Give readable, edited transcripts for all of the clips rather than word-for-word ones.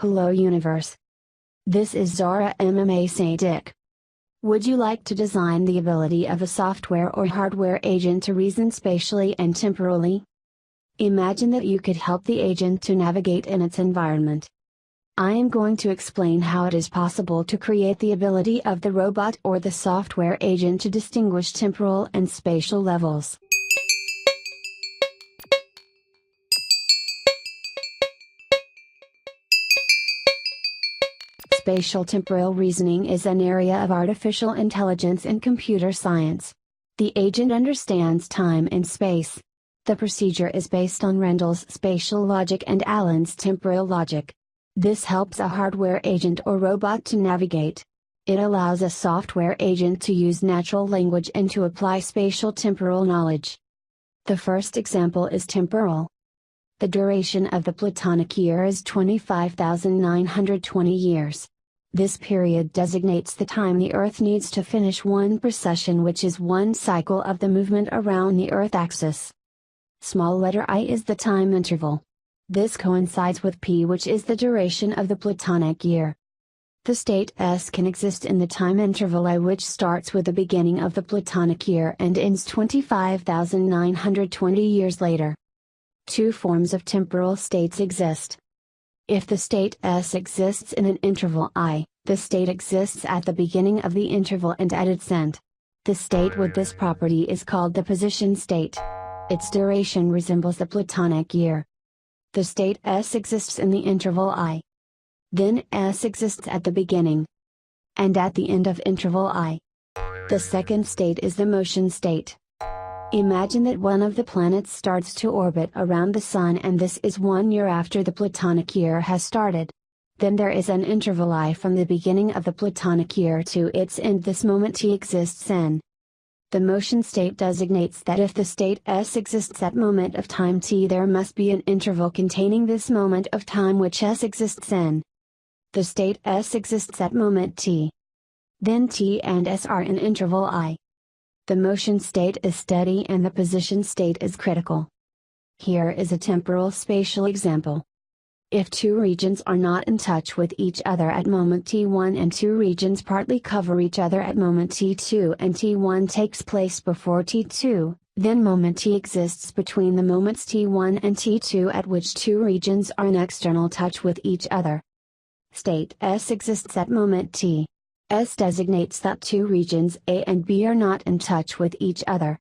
Hello universe. This is Zahra M.M.A. Sadiq. Would you like to design the ability of a software or hardware agent to reason spatially and temporally? Imagine that you could help the agent to navigate in its environment. I am going to explain how it is possible to create the ability of the robot or the software agent to distinguish temporal and spatial levels. Spatial-temporal reasoning is an area of artificial intelligence and computer science. The agent understands time and space. The procedure is based on Rendell's spatial logic and Allen's temporal logic. This helps a hardware agent or robot to navigate. It allows a software agent to use natural language and to apply spatial-temporal knowledge. The first example is temporal. The duration of the Platonic year is 25,920 years. This period designates the time the Earth needs to finish one precession, which is one cycle of the movement around the Earth axis. Small letter I is the time interval. This coincides with P, which is the duration of the Platonic year. The state S can exist in the time interval I, which starts with the beginning of the Platonic year and ends 25,920 years later. Two forms of temporal states exist. If the state S exists in an interval I, the state exists at the beginning of the interval and at its end. The state with this property is called the position state. Its duration resembles the Platonic year. The state S exists in the interval I. Then S exists at the beginning and at the end of interval I. The second state is the motion state. Imagine that one of the planets starts to orbit around the Sun, and this is 1 year after the Platonic year has started. Then there is an interval I from the beginning of the Platonic year to its end. This moment T exists in. The motion state designates that if the state S exists at moment of time T, there must be an interval containing this moment of time which S exists in. The state S exists at moment T. Then T and S are in interval I. The motion state is steady and the position state is critical. Here is a temporal spatial example. If two regions are not in touch with each other at moment T1 and two regions partly cover each other at moment T2 and T1 takes place before T2, then moment T exists between the moments T1 and T2 at which two regions are in external touch with each other. State S exists at moment T. S designates that two regions A and B are not in touch with each other.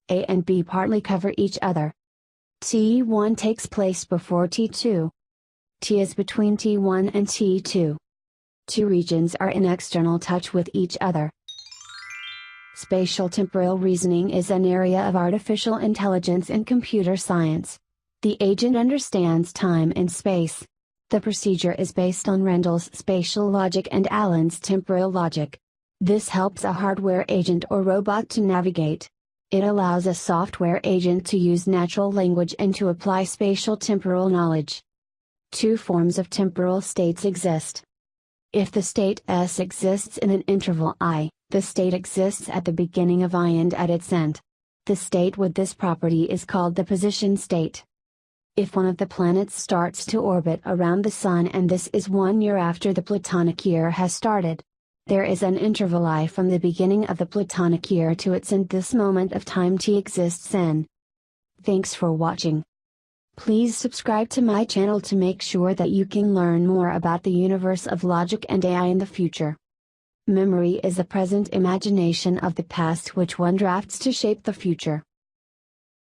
A and B partly cover each other. T1 takes place before T2. T is between T1 and T2. Two regions are in external touch with each other. Spatial-temporal reasoning is an area of artificial intelligence and computer science. The agent understands time and space. The procedure is based on Rendell's spatial logic and Allen's temporal logic. This helps a hardware agent or robot to navigate. It allows a software agent to use natural language and to apply spatial-temporal knowledge. Two forms of temporal states exist. If the state S exists in an interval I, the state exists at the beginning of I and at its end. The state with this property is called the position state. If one of the planets starts to orbit around the Sun, and this is 1 year after the Platonic year has started, there is an interval I from the beginning of the Platonic year to its end. This moment of time T exists in. Thanks for watching. Please subscribe to my channel to make sure that you can learn more about the universe of logic and AI in the future. Memory is the present imagination of the past which one drafts to shape the future.